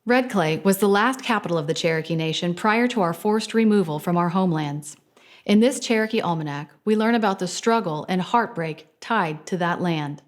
Red Clay was the last capital of the Cherokee Nation prior to our forced removal from our homelands. In this Cherokee Almanac, we learn about the struggle and heartbreak tied to that land.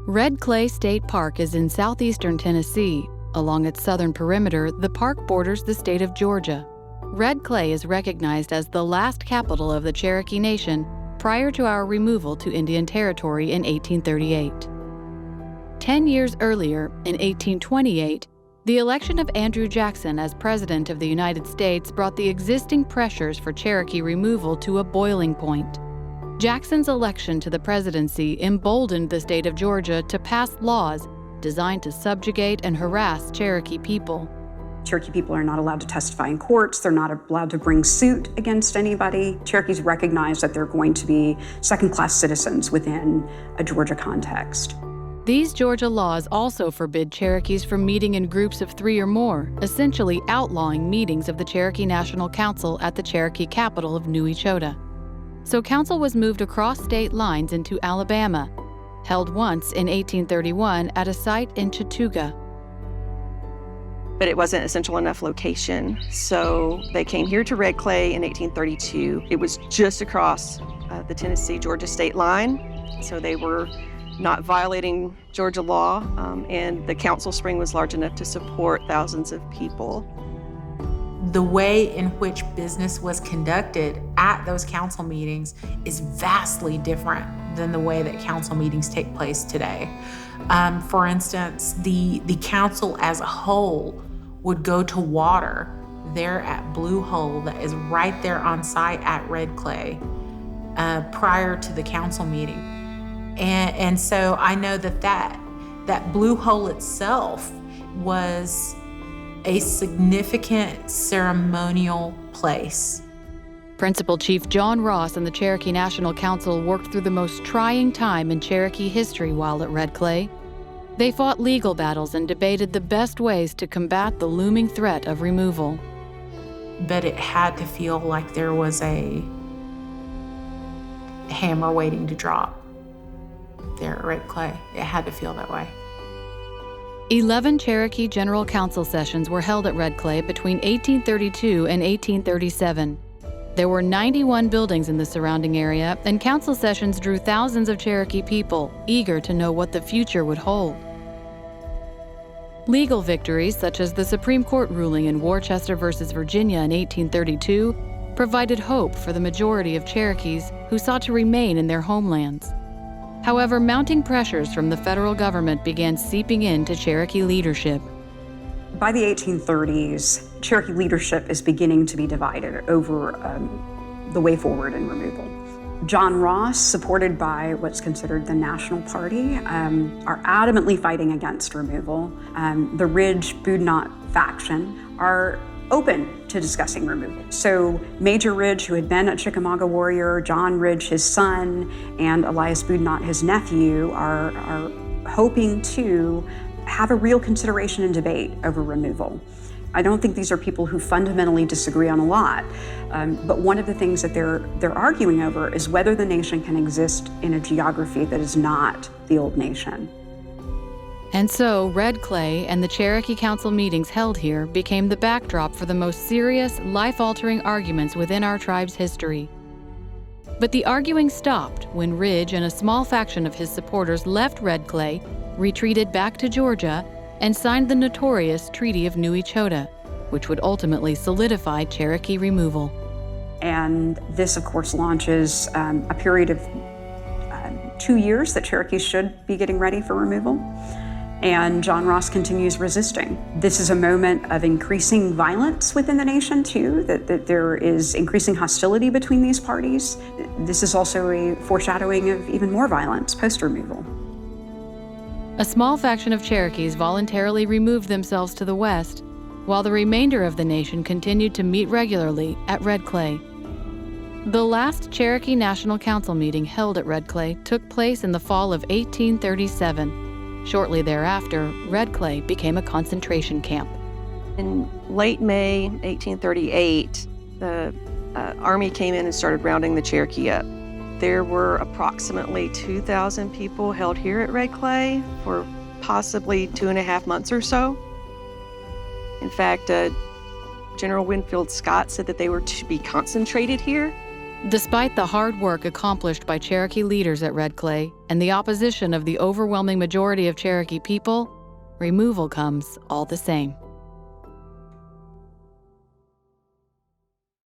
Red Clay State Park is in southeastern Tennessee. Along its southern perimeter, the park borders the state of Georgia. Red Clay is recognized as the last capital of the Cherokee Nation prior to our removal to Indian Territory in 1838. 10 years earlier, in 1828, the election of Andrew Jackson as President of the United States brought the existing pressures for Cherokee removal to a boiling point. Jackson's election to the presidency emboldened the state of Georgia to pass laws designed to subjugate and harass Cherokee people. Cherokee people are not allowed to testify in courts. They're not allowed to bring suit against anybody. Cherokees recognize that they're going to be second-class citizens within a Georgia context. These Georgia laws also forbid Cherokees from meeting in groups of 3 or more, essentially outlawing meetings of the Cherokee National Council at the Cherokee capital of New Echota. So council was moved across state lines into Alabama, held once in 1831 at a site in Chattooga. But it wasn't a central enough location, so they came here to Red Clay in 1832. It was just across the Tennessee-Georgia state line, so they were not violating Georgia law, and the council spring was large enough to support thousands of people. The way in which business was conducted at those council meetings is vastly different than the way that council meetings take place today. For instance, the council as a whole would go to water there at Blue Hole that is right there on site at Red Clay prior to the council meeting. And so I know that Blue Hole itself was a significant ceremonial place. Principal Chief John Ross and the Cherokee National Council worked through the most trying time in Cherokee history while at Red Clay. They fought legal battles and debated the best ways to combat the looming threat of removal. But it had to feel like there was a hammer waiting to drop there at Red Clay. It had to feel that way. 11 Cherokee General Council sessions were held at Red Clay between 1832 and 1837. There were 91 buildings in the surrounding area, and council sessions drew thousands of Cherokee people, eager to know what the future would hold. Legal victories, such as the Supreme Court ruling in Worcester versus Virginia in 1832, provided hope for the majority of Cherokees who sought to remain in their homelands. However, mounting pressures from the federal government began seeping into Cherokee leadership. By the 1830s, Cherokee leadership is beginning to be divided over the way forward in removal. John Ross, supported by what's considered the National Party, are adamantly fighting against removal. The Ridge-Boudinot faction are open to discussing removal. So Major Ridge, who had been a Chickamauga warrior, John Ridge, his son, and Elias Boudinot, his nephew, are hoping to have a real consideration and debate over removal. I don't think these are people who fundamentally disagree on a lot, but one of the things that they're arguing over is whether the nation can exist in a geography that is not the old nation. And so, Red Clay and the Cherokee Council meetings held here became the backdrop for the most serious, life-altering arguments within our tribe's history. But the arguing stopped when Ridge and a small faction of his supporters left Red Clay, retreated back to Georgia, and signed the notorious Treaty of New Echota, which would ultimately solidify Cherokee removal. And this, of course, launches a period of 2 years that Cherokees should be getting ready for removal. And John Ross continues resisting. This is a moment of increasing violence within the nation, too, that there is increasing hostility between these parties. This is also a foreshadowing of even more violence post-removal. A small faction of Cherokees voluntarily removed themselves to the west, while the remainder of the nation continued to meet regularly at Red Clay. The last Cherokee National Council meeting held at Red Clay took place in the fall of 1837. Shortly thereafter, Red Clay became a concentration camp. In late May 1838, the Army came in and started rounding the Cherokee up. There were approximately 2,000 people held here at Red Clay for possibly 2.5 months or so. In fact, General Winfield Scott said that they were to be concentrated here. Despite the hard work accomplished by Cherokee leaders at Red Clay and the opposition of the overwhelming majority of Cherokee people, removal comes all the same.